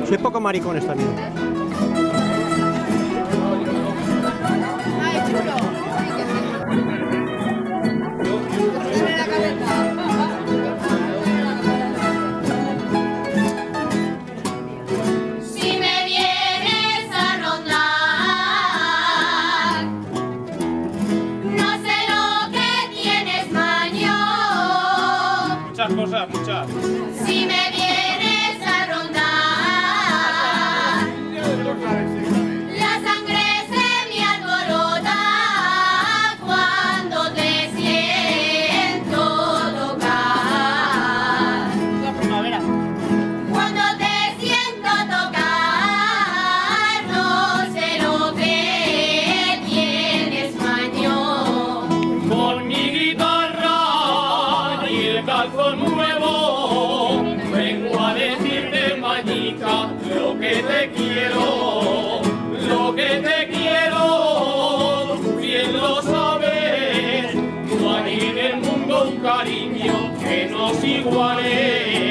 Soy poco maricones también. Ay, chulo. Dale la cabeza. Si me vienes a rondar, no sé lo que tienes, maño. Muchas cosas, muchas. Si me vienes a rondar, la sangre se me alborota cuando te siento tocar. La primavera. Cuando te siento tocar, no sé lo que tienes, maño. Con mi guitarra y el calzón nuevo, vengo a decirte, mañica, lo que te quiero, lo que te quiero, tú bien lo sabes, no hay en el mundo un cariño que nos iguale.